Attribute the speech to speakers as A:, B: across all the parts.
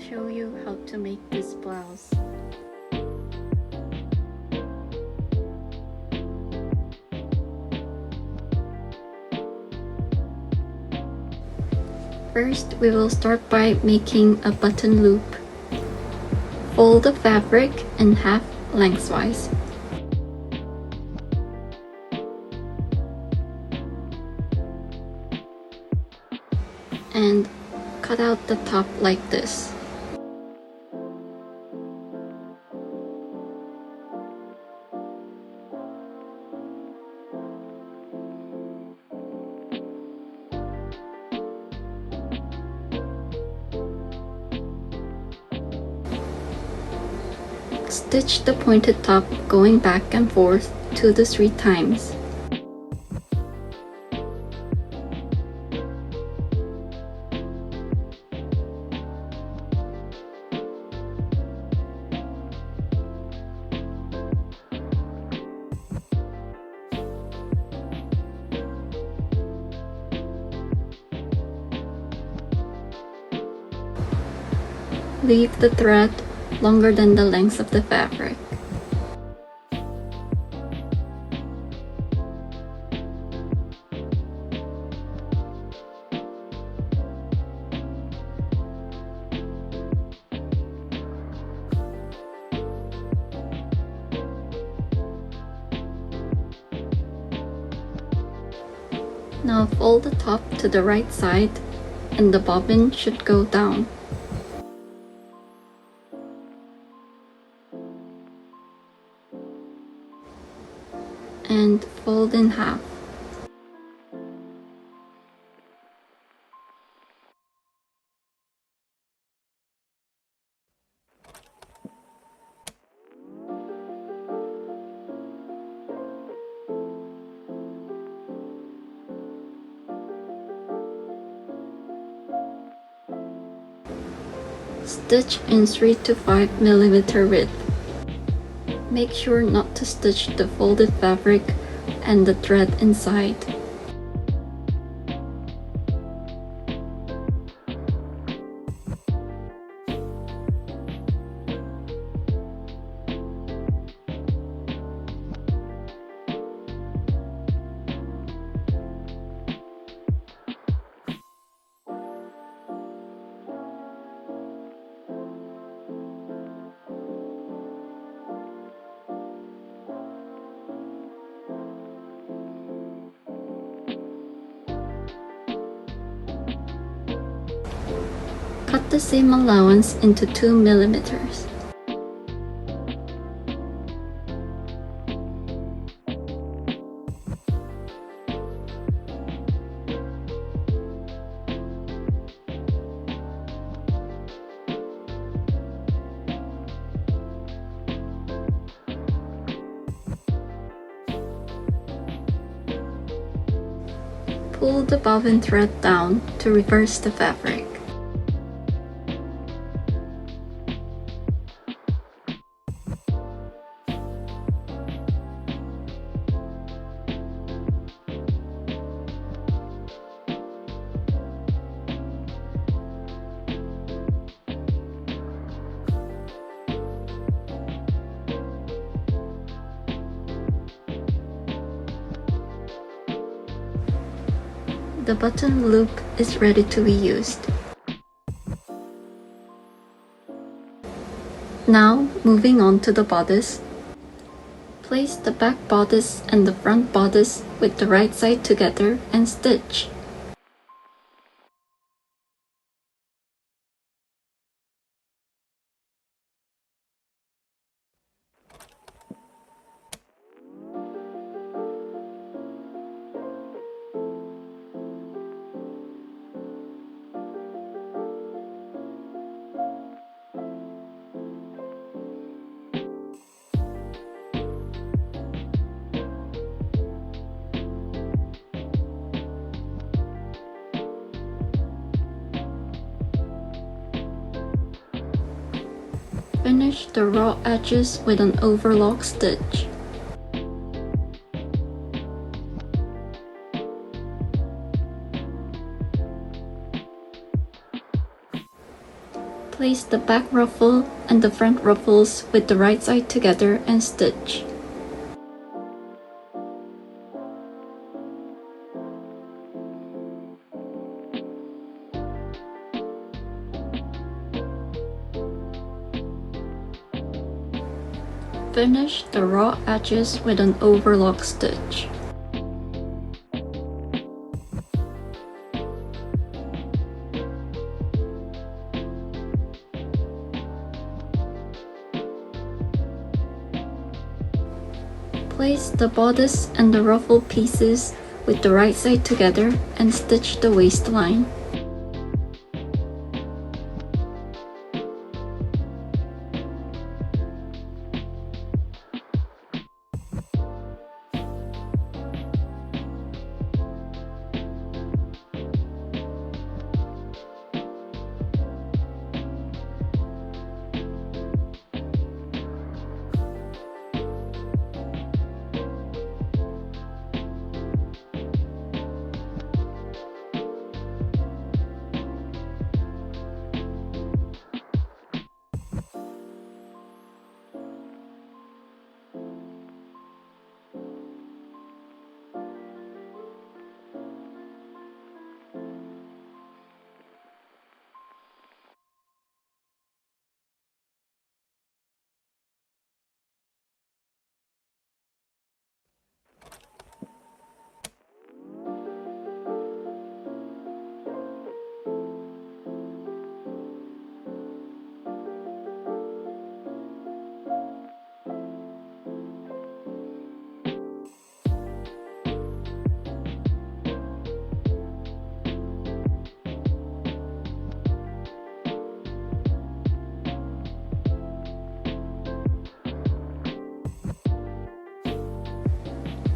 A: show you how to make this blouse. First, we will start by making a button loop. Fold the fabric in half lengthwise. And cut out the top like this. Stitch the pointed top going back and forth 2 to 3 times. Leave the thread longer than the length of the fabric. Now fold the top to the right side and the bobbin should go down. And fold in half. Stitch in 3 to 5 mm width. Make sure not to stitch the folded fabric and the thread inside. Cut the same allowance into 2 mm. Pull the bobbin thread down to reverse the fabric. The button loop is ready to be used. Now, moving on to the bodice. Place the back bodice and the front bodice with the right side together and stitch. Finish the raw edges with an overlock stitch. Place the back ruffle and the front ruffles with the right side together and stitch. Finish the raw edges with an overlock stitch. Place the bodice and the ruffle pieces with the right side together and stitch the waistline.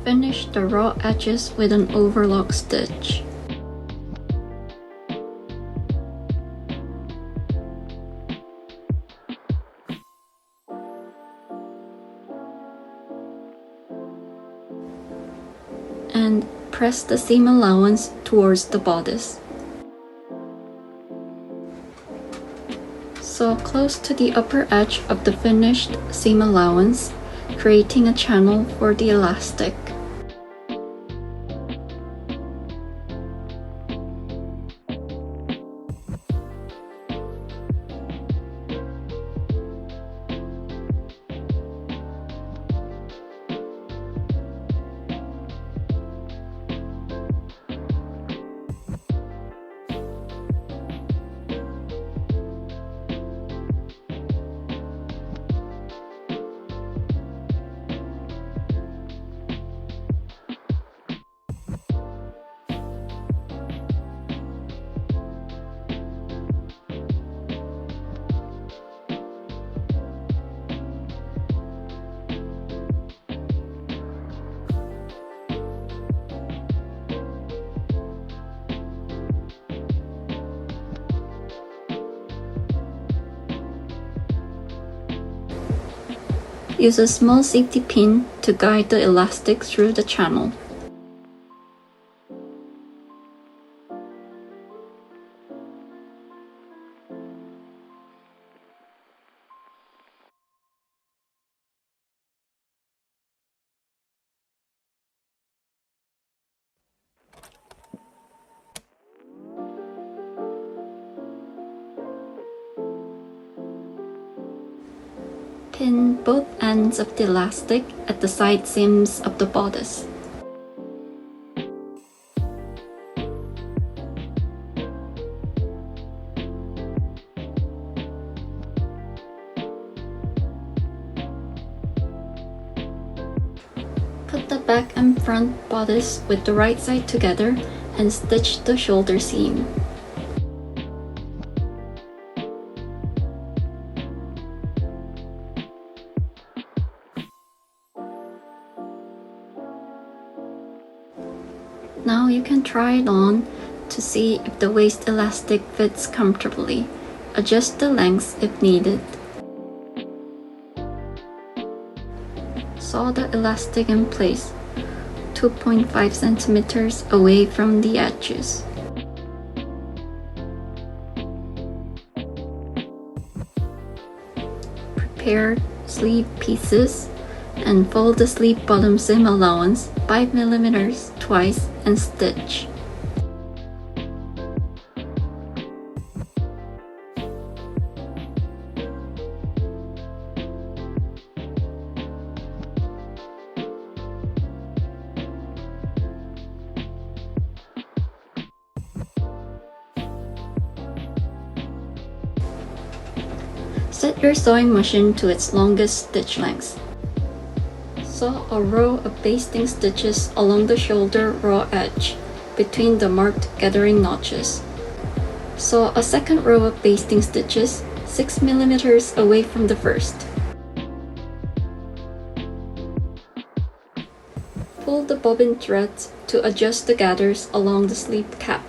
A: Finish the raw edges with an overlock stitch. And press the seam allowance towards the bodice. Sew close to the upper edge of the finished seam allowance, creating a channel for the elastic. Use a small safety pin to guide the elastic through the channel. Pin both ends of the elastic at the side seams of the bodice. Put the back and front bodice with the right side together and stitch the shoulder seam. Now you can try it on to see if the waist elastic fits comfortably. Adjust the lengths if needed. Sew the elastic in place, 2.5 centimeters away from the edges. Prepare sleeve pieces and fold the sleeve bottom seam allowance 5 mm twice and stitch. Set your sewing machine to its longest stitch length. Sew a row of basting stitches along the shoulder raw edge between the marked gathering notches. Sew a second row of basting stitches 6 mm away from the first. Pull the bobbin threads to adjust the gathers along the sleeve cap.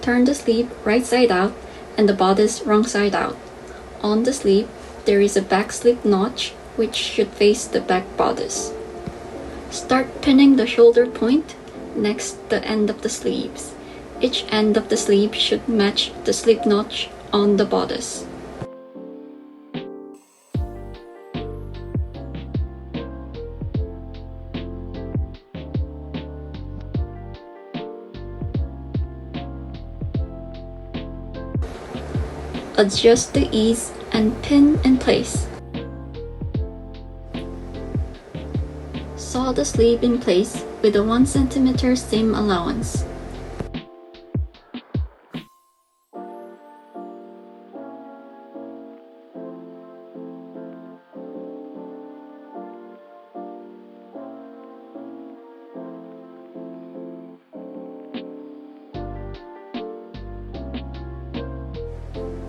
A: Turn the sleeve right side out and the bodice wrong side out. On the sleeve, there is a back slip notch which should face the back bodice. Start pinning the shoulder point next the end of the sleeves. Each end of the sleeve should match the slip notch on the bodice. Adjust the ease and pin in place. Sew the sleeve in place with a 1 cm seam allowance.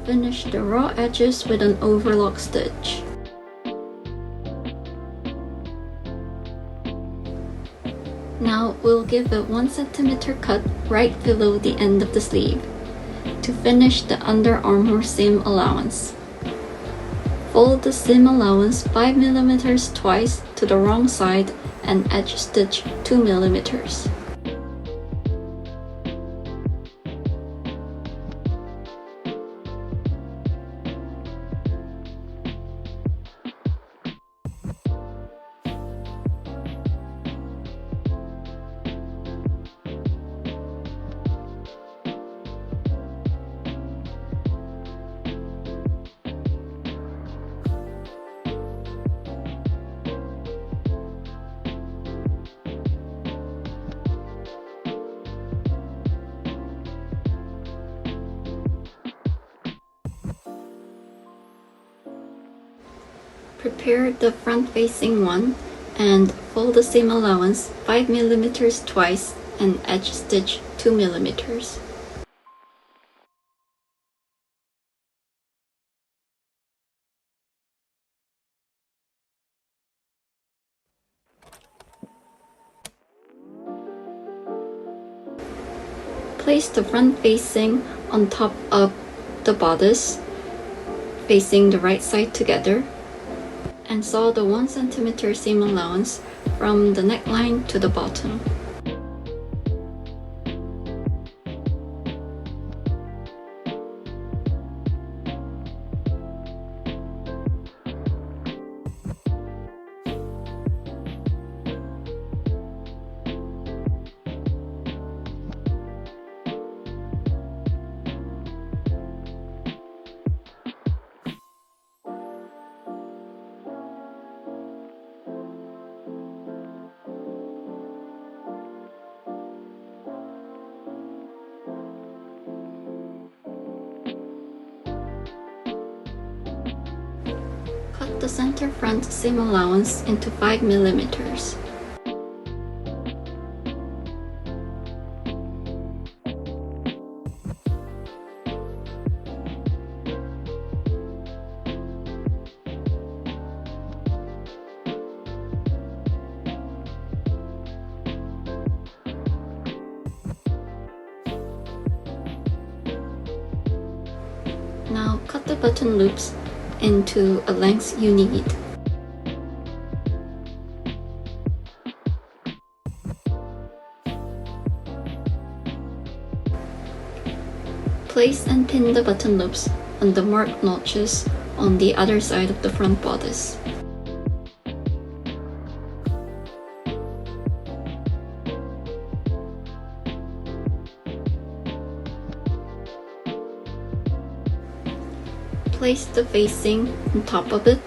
A: Finish the raw edges with an overlock stitch. Now we'll give a 1 cm cut right below the end of the sleeve to finish the under armhole seam allowance. Fold the seam allowance 5 mm twice to the wrong side and edge stitch 2 mm. Prepare the front-facing one and fold the seam allowance 5 mm twice and edge stitch 2 mm. Place the front facing on top of the bodice, facing the right side together, and sew the 1 cm seam allowance from the neckline to the bottom. Cut the center front seam allowance into 5 mm. Now cut the button loops into a length you need. Place and pin the button loops on the marked notches on the other side of the front bodice. Place the facing on top of it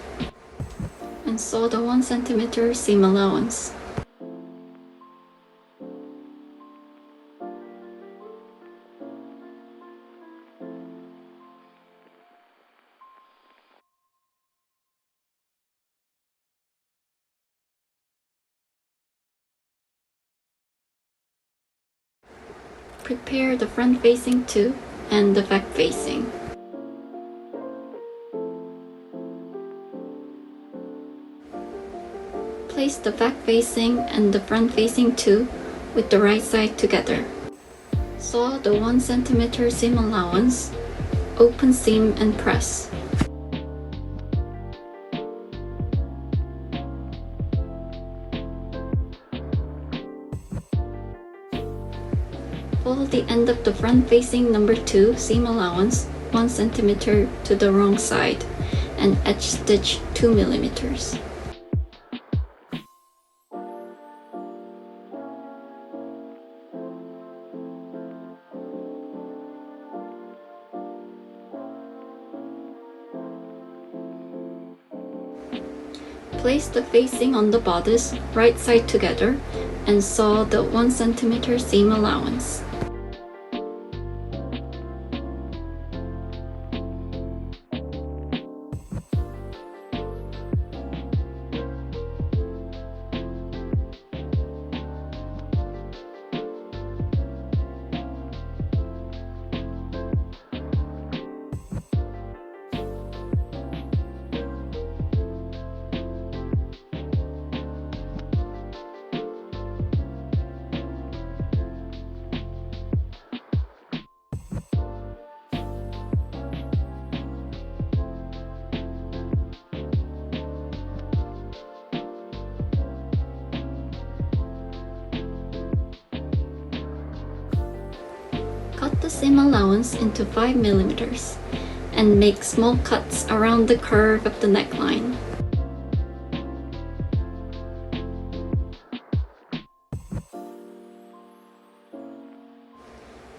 A: and sew the 1 cm seam allowance. Prepare the front facing too and the back facing. Place the back facing and the front facing too with the right side together. Sew the 1 cm seam allowance, open seam and press. Fold the end of the front facing number 2 seam allowance 1 cm to the wrong side and edge stitch 2 mm. Place the facing on the bodice right side together and sew the 1 cm seam allowance. Cut the seam allowance into 5 mm and make small cuts around the curve of the neckline.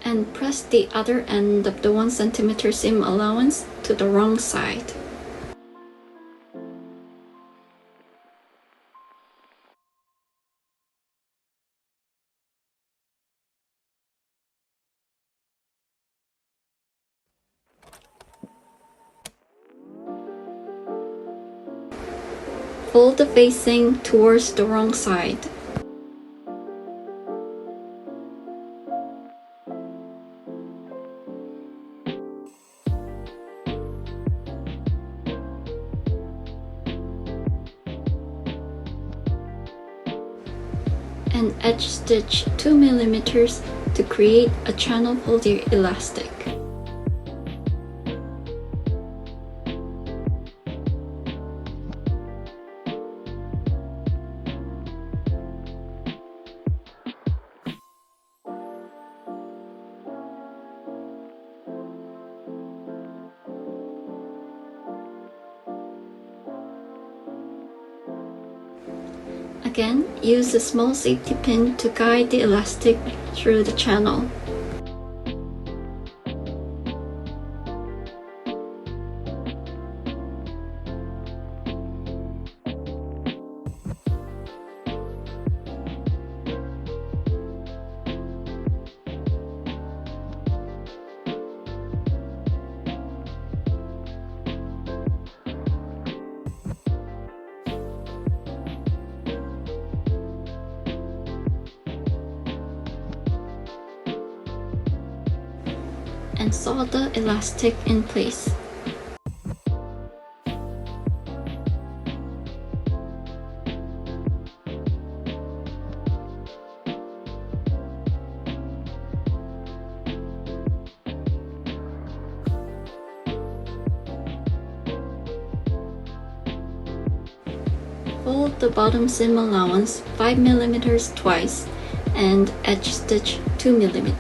A: And press the other end of the 1 cm seam allowance to the wrong side. Fold the facing towards the wrong side. And edge stitch 2 mm to create a channel for the elastic. Again, use a small safety pin to guide the elastic through the channel. And sew the elastic in place. Fold the bottom seam allowance 5 mm twice and edge stitch 2 mm.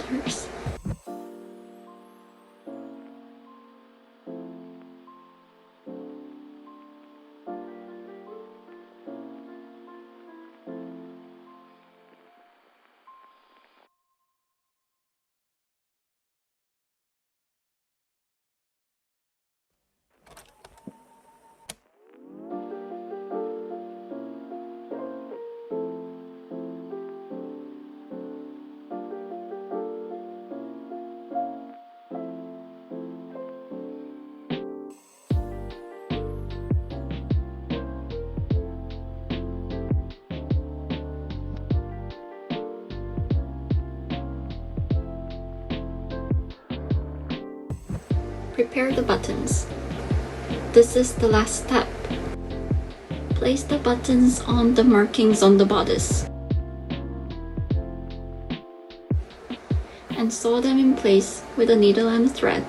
A: Prepare the buttons. This is the last step. Place the buttons on the markings on the bodice and sew them in place with a needle and a thread.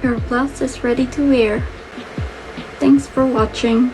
A: Your blouse is ready to wear. Thanks for watching.